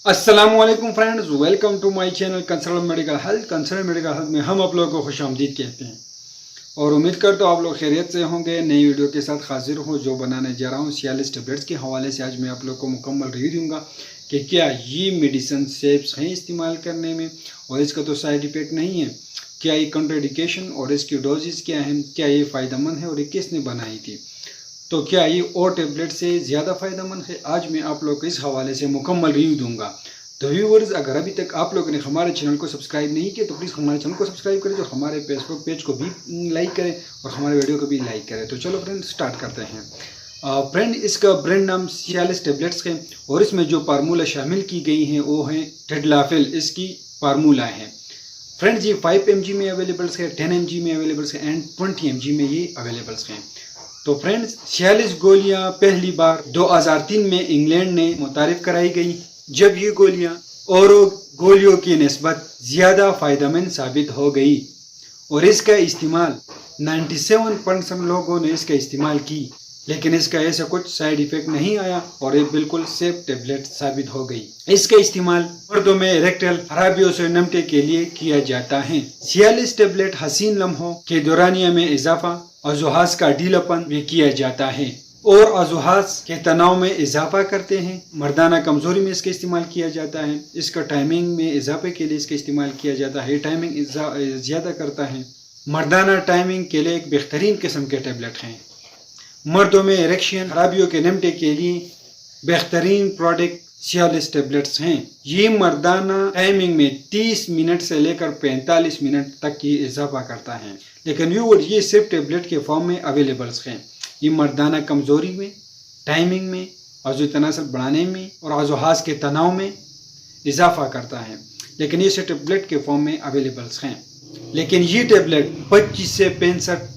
अस्सलामुअलैकुम friends, welcome to my channel consultant medical health. Consultant medical health में हम आप लोगों को खुशामदीद कहते हैं और उम्मीद करता हूँ आप लोग खैरियत से होंगे। नई वीडियो के साथ हाजिर हूँ जो बनाने जा रहा हूँ सियालिस टेबलेट्स के हवाले से। आज मैं आप लोग को मुकम्मल रिव्यू दूंगा कि क्या ये मेडिसिन सेफ्स हैं इस्तेमाल करने में और इसका तो साइड इफ़ेक्ट नहीं है, क्या ये कंट्राइंडिकेशन और इसकी डोजेस क्या हैं, क्या ये फ़ायदेमंद है और ये किसने बनाई थी, तो क्या ये और टेबलेट से ज़्यादा फ़ायदेमंद है। आज मैं आप लोग को इस हवाले से मुकम्मल रिव्यू दूंगा। तो व्यूवर्स, अगर अभी तक आप लोगों ने हमारे चैनल को सब्सक्राइब नहीं किया तो प्लीज़ हमारे चैनल को सब्सक्राइब करें, जो हमारे फेसबुक पेज को भी लाइक करें और हमारे वीडियो को भी लाइक करें। तो चलो फ्रेंड स्टार्ट करते हैं। फ्रेंड, इसका ब्रांड नाम सियालिस टेबलेट्स है और इसमें जो फार्मूला शामिल की गई हैं वो हैं टेडलाफिल, इसकी फार्मूला है। फ्रेंड्स, ये 5 mg में अवेलेबल्स है, 10 mg में अवेलेबल्स है एंड 20 mg में ये अवेलेबल्स हैं। तो फ्रेंड्स, 46 गोलियां पहली बार 2003 में इंग्लैंड ने मुतारिफ कराई गई, जब ये गोलियां और गोलियों की निस्बत ज़्यादा फ़ायदेमंद साबित हो गई और इसका इस्तेमाल 97% लोगों ने इसका इस्तेमाल की, लेकिन इसका ऐसा कुछ साइड इफ़ेक्ट नहीं आया और ये बिल्कुल सेफ टेबलेट साबित हो गई। इसका इस्तेमाल मर्दों में इरेक्टल खराबियों से निपटने के लिए किया जाता है। सियालिस टेबलेट हसीन लम्हों के दौरानिया में इजाफा, अजुहास का ढीलापन में किया जाता है और अजुहास के तनाव में इजाफा करते हैं। मर्दाना कमजोरी में इसका इस्तेमाल किया जाता है। इसका टाइमिंग में इजाफे के लिए इसका इस्तेमाल किया जाता है, टाइमिंग ज़्यादा करता है। मर्दाना टाइमिंग के लिए एक बेहतरीन किस्म के टेबलेट हैं। मर्दों में इरेक्शन खराबियों के निपटने के लिए बेहतरीन प्रोडक्ट सियालिस टेबलेट्स हैं। ये मर्दाना टाइमिंग में 30 मिनट से लेकर 45 मिनट तक की इजाफा करता है, लेकिन व्यूअर ये सिर्फ टेबलेट के फॉर्म में अवेलेबल्स हैं। ये मर्दाना कमजोरी में, टाइमिंग में, अज़ू तनासुल बढ़ाने में और अजुहास के तनाव में इजाफा करता है, लेकिन ये सिर्फ टेबलेट के फॉर्म में अवेलेबल्स हैं। लेकिन ये टेबलेट 25 से 65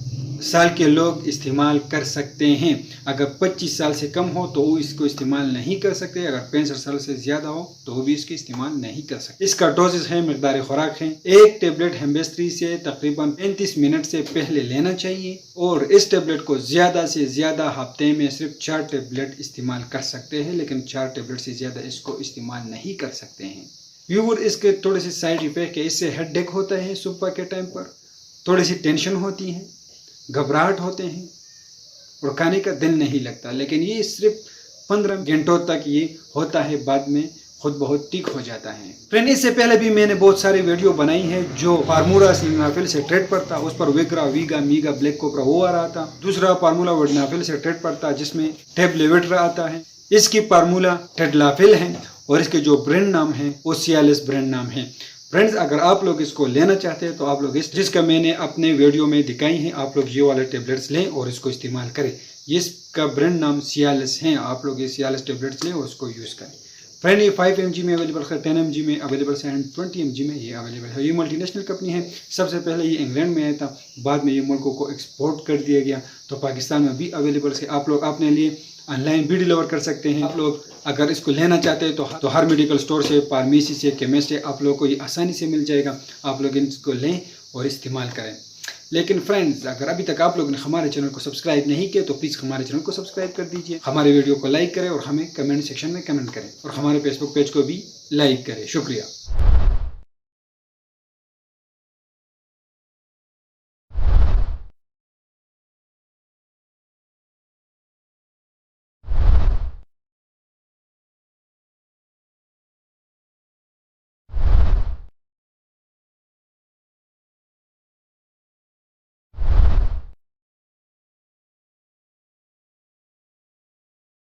साल के लोग इस्तेमाल कर सकते हैं। अगर 25 साल से कम हो तो वो इसको इस्तेमाल नहीं कर सकते, अगर 65 साल से ज़्यादा हो तो वो भी इसको इस्तेमाल नहीं कर सकते। इसका डोजेस है, मकदार खुराक है। एक टेबलेट हेमबेस्ट्री से तकरीबन 35 मिनट से पहले लेना चाहिए और इस टेबलेट को ज़्यादा से ज़्यादा हफ्ते में सिर्फ 4 टेबलेट इस्तेमाल कर सकते हैं, लेकिन 4 टेबलेट से ज़्यादा इसको इस्तेमाल नहीं कर सकते हैं। व्यूअर, इसके थोड़े से साइड इफेक्ट है। इससे हेडेक होता है सुबह के टाइम पर, थोड़ी सी टेंशन होती है, घबराहट होते हैं और खाने का दिल नहीं लगता, लेकिन ये सिर्फ 15 घंटों तक ये होता है, बाद में खुद बहुत ठीक हो जाता है। फ्रेंड, इससे पहले भी मैंने बहुत सारे वीडियो बनाई है जो फार्मूला सिग्नाफिल से ट्रेड पर था, उस पर विग्रा, वीगा, मीगा, ब्लैक कोबरा वो आ रहा था। दूसरा फार्मूला वर्डनाफिल से ट्रेड पर था जिसमें टेबलेवेटर आता है। इसकी फार्मूला टेडलाफिल है और इसके जो ब्रांड नाम है वो सियालिस ब्रांड नाम है। फ्रेंड्स, अगर आप लोग इसको लेना चाहते हैं तो आप लोग जिसका मैंने अपने वीडियो में दिखाई है, आप लोग ये वाले टेबलेट्स लें और इसको इस्तेमाल करें। इसका ब्रांड नाम सियालिस है, आप लोग ये सियालिस टेबलेट्स लें और उसको यूज़ करें। फ्रेंड, ये 5 mg में अवेलेबल है, 10 mg में अवेलेबल है एंड 20 mg में ये अवेलेबल है। ये मल्टीनेशनल कंपनी है। सबसे पहले ये इंग्लैंड में आया था, बाद में ये मुल्कों को एक्सपोर्ट कर दिया गया, तो पाकिस्तान में भी अवेलेबल है। आप लोग अपने लिए ऑनलाइन भी डिलीवर कर सकते हैं। आप लोग अगर इसको लेना चाहते हैं तो हर मेडिकल स्टोर से, फार्मेसी से, केमिस्ट से आप लोग को ये आसानी से मिल जाएगा। आप लोग इसको लें और इस्तेमाल करें। लेकिन फ्रेंड्स, अगर अभी तक आप लोगों ने हमारे चैनल को सब्सक्राइब नहीं किया तो प्लीज़ हमारे चैनल को सब्सक्राइब कर दीजिए, हमारे वीडियो को लाइक करें और हमें कमेंट सेक्शन में कमेंट करें और हमारे फेसबुक पेज को भी लाइक करें। शुक्रिया।